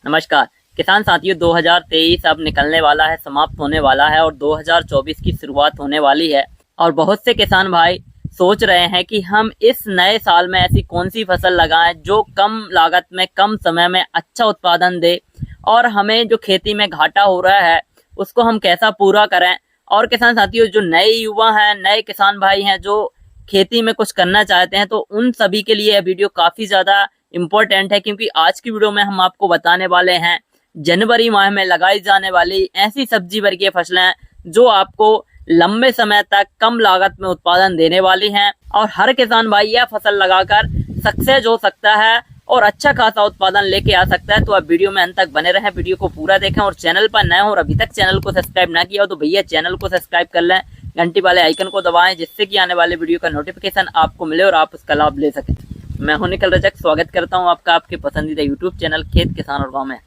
नमस्कार किसान साथियों, 2023 अब निकलने वाला है, समाप्त होने वाला है और 2024 की शुरुआत होने वाली है। और बहुत से किसान भाई सोच रहे हैं कि हम इस नए साल में ऐसी कौन सी फसल लगाएं जो कम लागत में कम समय में अच्छा उत्पादन दे और हमें जो खेती में घाटा हो रहा है उसको हम कैसा पूरा करें। और किसान साथियों, जो नए युवा हैं, नए किसान भाई हैं जो खेती में कुछ करना चाहते हैं, तो उन सभी के लिए यह वीडियो काफी ज्यादा इम्पोर्टेंट है, क्योंकि आज की वीडियो में हम आपको बताने वाले हैं जनवरी माह में लगाई जाने वाली ऐसी सब्जी वर्गीय फसलें जो आपको लंबे समय तक कम लागत में उत्पादन देने वाली हैं और हर किसान भाई यह फसल लगाकर सक्सेस हो सकता है और अच्छा खासा उत्पादन लेके आ सकता है। तो आप वीडियो में अंत तक बने रहें, वीडियो को पूरा देखें और चैनल पर नए हो और अभी तक चैनल को सब्सक्राइब ना किया हो तो भैया चैनल को सब्सक्राइब कर लें, घंटी वाले आइकन को दबाएं जिससे कि आने वाले वीडियो का नोटिफिकेशन आपको मिले और आप उसका लाभ ले सकें। मैं हूं निखिल रजक, स्वागत करता हूं आपका आपके पसंदीदा यूट्यूब चैनल खेत किसान और गांव में।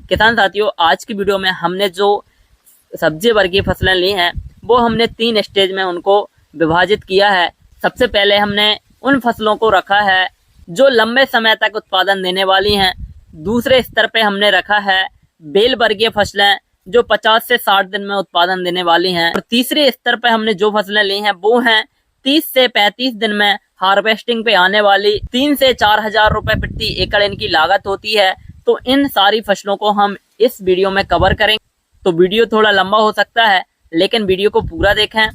किसान साथियों, आज की वीडियो में हमने जो सब्जी वर्गीय फसलें ली हैं वो हमने 3 स्टेज में उनको विभाजित किया है। सबसे पहले हमने उन फसलों को रखा है जो लंबे समय तक उत्पादन देने वाली हैं। दूसरे स्तर पे हमने रखा है बेल वर्गीय फसलें जो 50 से 60 दिन में उत्पादन देने वाली हैं। और तीसरे स्तर पे हमने जो फसलें ली हैं वो हैं 30 से 35 दिन में हार्वेस्टिंग पे आने वाली। 3 से 4 हजार रुपए प्रति एकड़ इनकी लागत होती है। तो इन सारी फसलों को हम इस वीडियो में कवर करेंगे। तो वीडियो थोड़ा लंबा हो सकता है, लेकिन वीडियो को पूरा देखें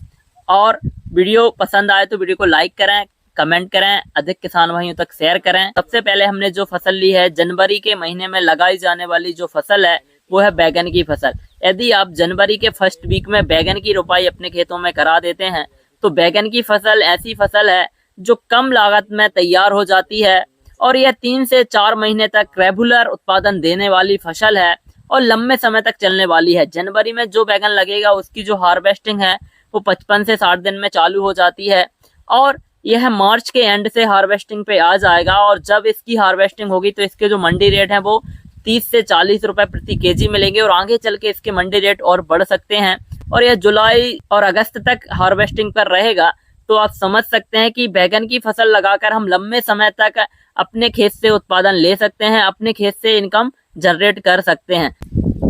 और वीडियो पसंद आए तो वीडियो को लाइक करें, कमेंट करें, अधिक किसान भाइयों तक शेयर करें। सबसे पहले हमने जो फसल ली है, जनवरी के महीने में लगाई जाने वाली जो फसल है वो है बैगन की फसल। यदि आप जनवरी के फर्स्ट वीक में बैगन की रोपाई अपने खेतों में करा देते हैं तो बैगन की फसल ऐसी फसल है जो कम लागत में तैयार हो जाती है और यह 3 से 4 महीने तक रेगुलर उत्पादन देने वाली फसल है और लंबे समय तक चलने वाली है। जनवरी में जो बैगन लगेगा उसकी जो हार्वेस्टिंग है वो 55 से 60 दिन में चालू हो जाती है और यह मार्च के एंड से हार्वेस्टिंग पे आ जाएगा। और जब इसकी हार्वेस्टिंग होगी तो इसके जो मंडी रेट है वो 30 से 40 रुपए प्रति केजी मिलेंगे और आगे चल के इसके मंडी रेट और बढ़ सकते हैं। और यह जुलाई और अगस्त तक हार्वेस्टिंग पर रहेगा। तो आप समझ सकते हैं कि बैगन की फसल लगाकर हम लंबे समय तक अपने खेत से उत्पादन ले सकते हैं, अपने खेत से इनकम जनरेट कर सकते हैं।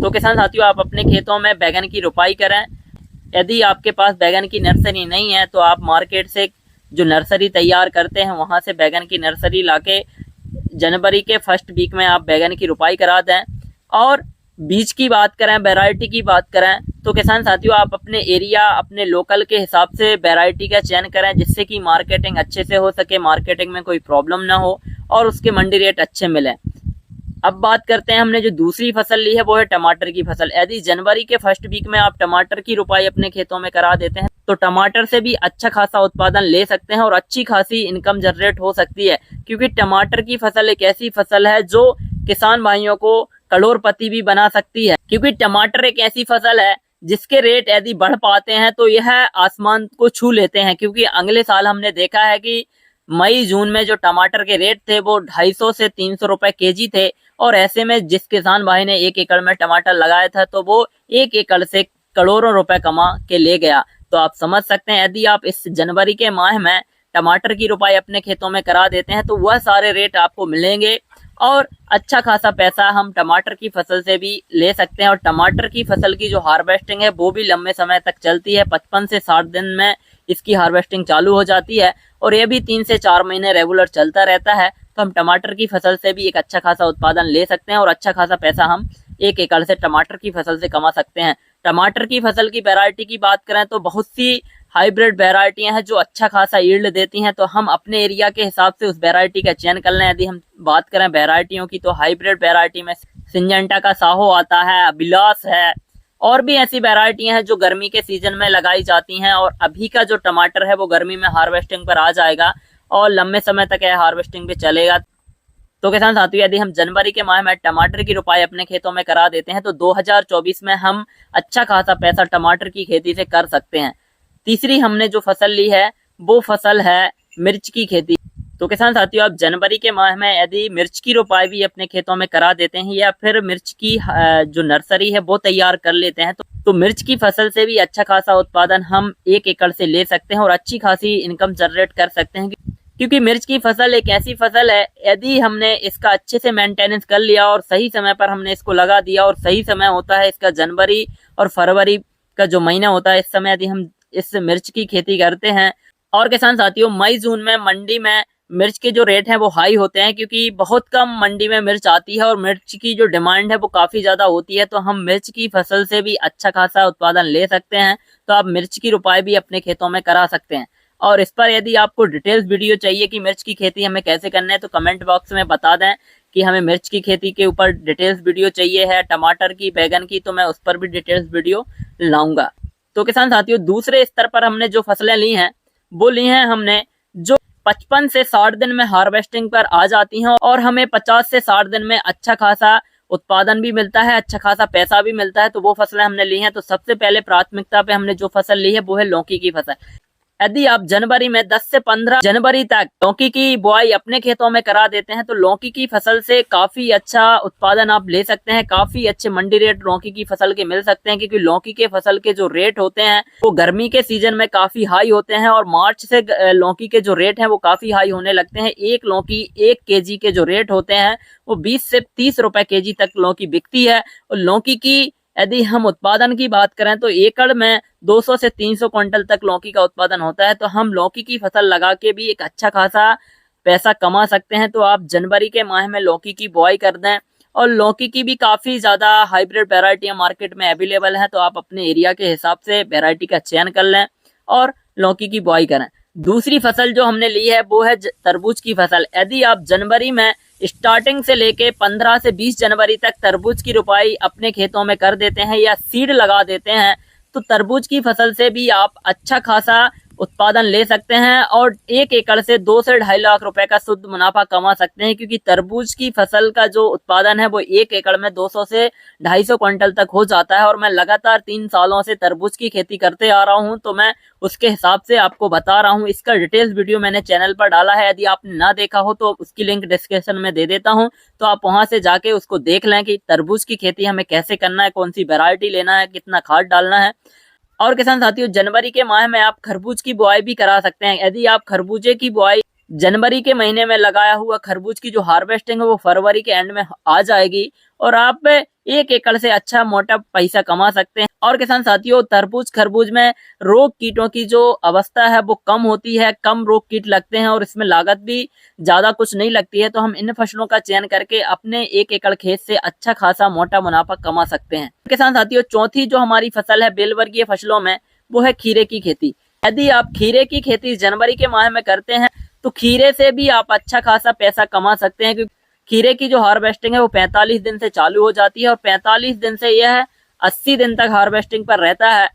तो किसान साथियों, आप अपने खेतों में बैगन की रोपाई करें। यदि आपके पास बैगन की नर्सरी नहीं है तो आप मार्केट से जो नर्सरी तैयार करते हैं वहां से बैगन की नर्सरी लाके जनवरी के फर्स्ट वीक में आप बैगन की रोपाई करा दें। और बीज की बात करें, वैरायटी की बात करें तो किसान साथियों, आप अपने एरिया, अपने लोकल के हिसाब से वैरायटी का चयन करें जिससे कि मार्केटिंग अच्छे से हो सके, मार्केटिंग में कोई प्रॉब्लम ना हो और उसके मंडी रेट अच्छे मिले। अब बात करते हैं, हमने जो दूसरी फसल ली है वो है टमाटर की फसल। यदि जनवरी के फर्स्ट वीक में आप टमाटर की रोपाई अपने खेतों में करा देते हैं तो टमाटर से भी अच्छा खासा उत्पादन ले सकते हैं और अच्छी खासी इनकम जनरेट हो सकती है, क्योंकि टमाटर की फसल एक ऐसी फसल है जो किसान भाइयों को करोड़पति भी बना सकती है। क्योंकि टमाटर एक ऐसी फसल है जिसके रेट यदि बढ़ पाते हैं तो यह आसमान को छू लेते हैं। क्योंकि अगले साल हमने देखा है कि मई जून में जो टमाटर के रेट थे वो 250 से 300 रुपए केजी थे और ऐसे में जिस किसान भाई ने 1 एकड़ में टमाटर लगाया था तो वो 1 एकड़ से करोड़ों रुपए कमा के ले गया। तो आप समझ सकते हैं, यदि आप इस जनवरी के माह में टमाटर की रोपाई अपने खेतों में करा देते हैं तो वह सारे रेट आपको मिलेंगे और अच्छा खासा पैसा हम टमाटर की फसल से भी ले सकते हैं। और टमाटर की फसल की जो हार्वेस्टिंग है वो भी लंबे समय तक चलती है, 55 से 60 दिन में इसकी हार्वेस्टिंग चालू हो जाती है और ये भी 3 से 4 महीने रेगुलर चलता रहता है। तो हम टमाटर की फसल से भी एक अच्छा खासा उत्पादन ले सकते हैं और अच्छा खासा पैसा हम 1 एकड़ से टमाटर की फसल से कमा सकते हैं। टमाटर की फसल की वैरायटी की बात करें तो बहुत सी हाइब्रिड वैरायटियां हैं जो अच्छा खासा यील्ड देती हैं। तो हम अपने एरिया के हिसाब से उस वैरायटी का चयन कर लें। यदि हम बात करें वैरायटियों की तो हाइब्रिड वैरायटी में सिंजेंटा का साहो आता है, अभिलाष है और भी ऐसी वैरायटियां हैं जो गर्मी के सीजन में लगाई जाती हैं। और अभी का जो टमाटर है वो गर्मी में हार्वेस्टिंग पर आ जाएगा और लंबे समय तक यह हार्वेस्टिंग पे चलेगा। तो किसान साथियों, यदि हम जनवरी के माह में टमाटर की रोपाई अपने खेतों में करा देते हैं तो 2024 में हम अच्छा खासा पैसा टमाटर की खेती से कर सकते हैं। तीसरी हमने जो फसल ली है वो फसल है मिर्च की खेती। तो किसान साथियों, आप जनवरी के माह में यदि मिर्च की रोपाई भी अपने खेतों में करा देते हैं या फिर मिर्च की जो नर्सरी है वो तैयार कर लेते हैं तो मिर्च की फसल से भी अच्छा खासा उत्पादन हम 1 एकड़ से ले सकते हैं और अच्छी खासी इनकम जनरेट कर सकते हैं। क्योंकि मिर्च की फसल एक ऐसी फसल है, यदि हमने इसका अच्छे से मेंटेनेंस कर लिया और सही समय पर हमने इसको लगा दिया, और सही समय होता है इसका जनवरी और फरवरी का जो महीना होता है, इस समय यदि हम इस मिर्च की खेती करते हैं। और किसान साथियों, मई जून में मंडी में मिर्च के जो रेट हैं वो हाई होते हैं, क्योंकि बहुत कम मंडी में मिर्च आती है और मिर्च की जो डिमांड है वो काफी ज्यादा होती है। तो हम मिर्च की फसल से भी अच्छा खासा उत्पादन ले सकते हैं। तो आप मिर्च की रोपाई भी अपने खेतों में करा सकते हैं। और इस पर यदि आपको डिटेल्स वीडियो चाहिए कि मिर्च की खेती हमें कैसे करना है, तो कमेंट बॉक्स में बता दें कि हमें मिर्च की खेती के ऊपर डिटेल्स वीडियो चाहिए है, टमाटर की, बैगन की, तो मैं उस पर भी डिटेल्स वीडियो लाऊंगा। तो किसान साथियों, दूसरे स्तर पर हमने जो फसलें ली हैं वो ली हैं हमने जो 55 से 60 दिन में हार्वेस्टिंग पर आ जाती हैं और हमें 50 से 60 दिन में अच्छा खासा उत्पादन भी मिलता है, अच्छा खासा पैसा भी मिलता है। तो वो फसलें हमने ली हैं। तो सबसे पहले प्राथमिकता पे हमने जो फसल ली है वो है लौकी की फसल। यदि आप जनवरी में 10 से 15 जनवरी तक लौकी की बुआई अपने खेतों में करा देते हैं तो लौकी की फसल से काफी अच्छा उत्पादन आप ले सकते हैं। काफी अच्छे मंडी रेट लौकी की फसल के मिल सकते हैं, क्योंकि लौकी के फसल के जो रेट होते हैं वो गर्मी के सीजन में काफी हाई होते हैं और मार्च से लौकी के जो रेट हैं वो काफी हाई होने लगते हैं। एक लौकी 1 केजी के जो रेट होते हैं वो 20 से 30 रुपए केजी तक लौकी बिकती है। और लौकी की यदि हम उत्पादन की बात करें तो एकड़ में 200 से 300 क्विंटल तक लौकी का उत्पादन होता है। तो हम लौकी की फसल लगा के भी एक अच्छा खासा पैसा कमा सकते हैं। तो आप जनवरी के माह में लौकी की बुआई कर दें। और लौकी की भी काफी ज्यादा हाइब्रिड वैरायटियां मार्केट में अवेलेबल है, तो आप अपने एरिया के हिसाब से वैरायटी का चयन कर लें और लौकी की बुआई करें। दूसरी फसल जो हमने ली है वो है तरबूज की फसल। यदि आप जनवरी में स्टार्टिंग से लेके 15 से 20 जनवरी तक तरबूज की रोपाई अपने खेतों में कर देते हैं या सीड लगा देते हैं, तो तरबूज की फसल से भी आप अच्छा खासा उत्पादन ले सकते हैं और 1 एकड़ से 2 से 2.5 लाख रुपए का शुद्ध मुनाफा कमा सकते हैं। क्योंकि तरबूज की फसल का जो उत्पादन है वो 1 एकड़ में 200 से 250 क्विंटल तक हो जाता है। और मैं लगातार 3 सालों से तरबूज की खेती करते आ रहा हूं, तो मैं उसके हिसाब से आपको बता रहा हूं। इसका डिटेल्स वीडियो मैंने चैनल पर डाला है, यदि आपने ना देखा हो तो उसकी लिंक डिस्क्रिप्शन में दे देता हूं, तो आप वहां से जाके उसको देख लें कि तरबूज की खेती हमें कैसे करना है, कौन सी वैरायटी लेना है, कितना खाद डालना है। और किसान साथियों, जनवरी के माह में आप खरबूज की बुआई भी करा सकते हैं। यदि आप खरबूजे की बुआई जनवरी के महीने में लगाया हुआ खरबूज की जो हार्वेस्टिंग है वो फरवरी के एंड में आ जाएगी और आप 1 एकड़ से अच्छा मोटा पैसा कमा सकते हैं। और किसान साथियों, तरबूज खरबूज में रोग कीटों की जो अवस्था है वो कम होती है, कम रोग कीट लगते हैं और इसमें लागत भी ज्यादा कुछ नहीं लगती है। तो हम इन फसलों का चयन करके अपने 1 एकड़ खेत से अच्छा खासा मोटा मुनाफा कमा सकते हैं। किसान साथियों, चौथी जो हमारी फसल है बेल वर्गीय फसलों में वो है खीरे की खेती। यदि आप खीरे की खेती जनवरी के माह में करते हैं तो खीरे से भी आप अच्छा खासा पैसा कमा सकते हैं, क्योंकि खीरे की जो हार्वेस्टिंग है वो 45 दिन से चालू हो जाती है और 45 दिन से यह 80 दिन तक हार्वेस्टिंग पर रहता है।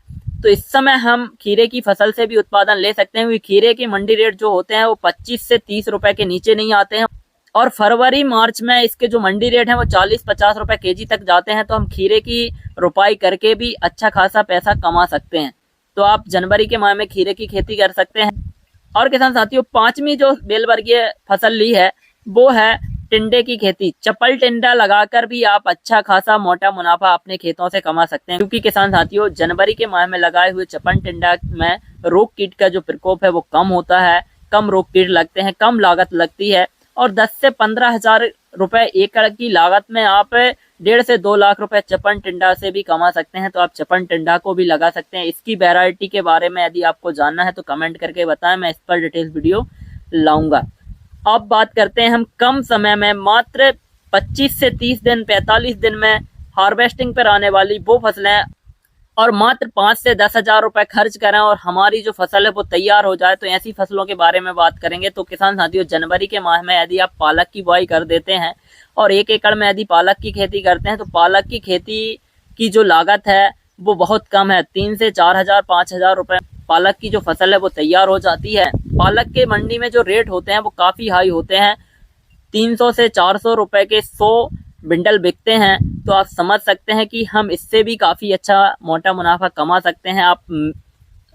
तो इस समय हम खीरे की फसल से भी उत्पादन ले सकते हैं, क्योंकि खीरे के मंडी रेट जो होते हैं वो 25 से 30 रुपए के नीचे नहीं आते हैं और फरवरी मार्च में इसके जो मंडी रेट है वो 40-50 रुपए केजी तक जाते हैं। तो हम खीरे की रोपाई करके भी अच्छा खासा पैसा कमा सकते हैं। तो आप जनवरी के माह में खीरे की खेती कर सकते हैं। और किसान साथियों, 5वीं जो बेल वर्गीय फसल ली है वो है टिंडे की खेती। चपल टिंडा लगाकर भी आप अच्छा खासा मोटा मुनाफा अपने खेतों से कमा सकते हैं, क्योंकि किसान साथियों जनवरी के माह में लगाए हुए चपल टिंडा में रोग कीट का जो प्रकोप है वो कम होता है, कम रोग कीट लगते हैं, कम लागत लगती है और 10 से 15 हजार रुपए एकड़ की लागत में आप 1.5 से 2 लाख रुपए चपन टिंडा से भी कमा सकते हैं। तो आप चपन टिंडा को भी लगा सकते हैं। इसकी वैरायटी के बारे में यदि आपको जानना है तो कमेंट करके बताएं, मैं इस पर डिटेल्स वीडियो लाऊंगा। अब बात करते हैं हम कम समय में मात्र 25 से 30 दिन 45 दिन में हार्वेस्टिंग पर आने वाली वो फसलें और मात्र 5 से 10 हजार रुपए खर्च करें और हमारी जो फसल है वो तैयार हो जाए, तो ऐसी फसलों के बारे में बात करेंगे। तो किसान साथियों, जनवरी के माह में यदि आप पालक की बुआई कर देते हैं और 1 एकड़ में यदि पालक की खेती करते हैं तो पालक की खेती की जो लागत है वो बहुत कम है। 3 से 4 हजार 5 हजार रुपए पालक की जो फसल है वो तैयार हो जाती है। पालक के मंडी में जो रेट होते हैं वो काफी हाई होते हैं, 300 से 400 रुपए के 100 बिंडल बिकते हैं। तो आप समझ सकते हैं कि हम इससे भी काफी अच्छा मोटा मुनाफा कमा सकते हैं। आप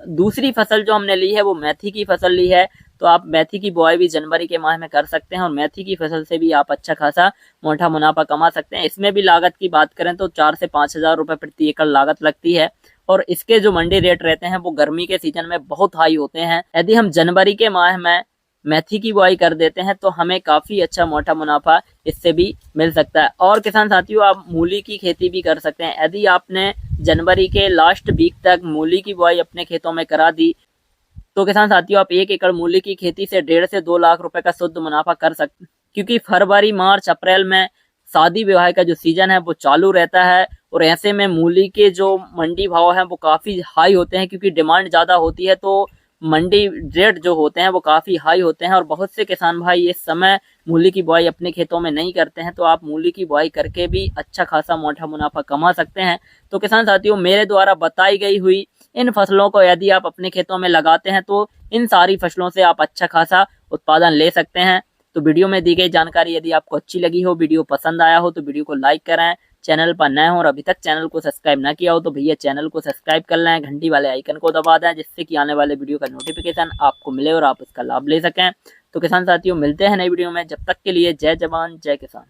दूसरी फसल जो हमने ली है वो मेथी की फसल ली है, तो आप मेथी की बुआई भी जनवरी के माह में कर सकते हैं और मेथी की फसल से भी आप अच्छा खासा मोटा मुनाफा कमा सकते हैं। इसमें भी लागत की बात करें तो 4 से 5 हजार रुपए प्रति एकड़ लागत लगती है और इसके जो मंडी रेट रहते हैं वो गर्मी के सीजन में बहुत हाई होते हैं। यदि हम जनवरी के माह में मेथी की बुआई कर देते हैं तो हमें काफ़ी अच्छा मोटा मुनाफा इससे भी मिल सकता है। और किसान साथियों, आप मूली की खेती भी कर सकते हैं। यदि आपने जनवरी के लास्ट वीक तक मूली की बुआई अपने खेतों में करा दी तो किसान साथियों, आप 1 एकड़ मूली की खेती से 1.5 से 2 लाख रुपए का शुद्ध मुनाफा कर सकते हैं, क्योंकि फरवरी, मार्च, अप्रैल में शादी विवाह का जो सीजन है वो चालू रहता है। और ऐसे में मूली के जो मंडी भाव हैं वो काफ़ी हाई होते हैं, क्योंकि डिमांड ज़्यादा होती है तो मंडी रेट जो होते हैं वो काफ़ी हाई होते हैं। और बहुत से किसान भाई इस समय मूली की बुआई अपने खेतों में नहीं करते हैं, तो आप मूली की बुआई करके भी अच्छा खासा मोटा मुनाफा कमा सकते हैं। तो किसान साथियों, मेरे द्वारा बताई गई हुई इन फसलों को यदि आप अपने खेतों में लगाते हैं तो इन सारी फसलों से आप अच्छा खासा उत्पादन ले सकते हैं। तो वीडियो में दी गई जानकारी यदि आपको अच्छी लगी हो, वीडियो पसंद आया हो तो वीडियो को लाइक करें। चैनल पर नए हो और अभी तक चैनल को सब्सक्राइब ना किया हो तो भैया चैनल को सब्सक्राइब कर लें, घंटी वाले आइकन को दबा दें, जिससे कि आने वाले वीडियो का नोटिफिकेशन आपको मिले और आप इसका लाभ ले सकें। तो किसान साथियों, मिलते हैं नई वीडियो में, जब तक के लिए जय जवान जय किसान।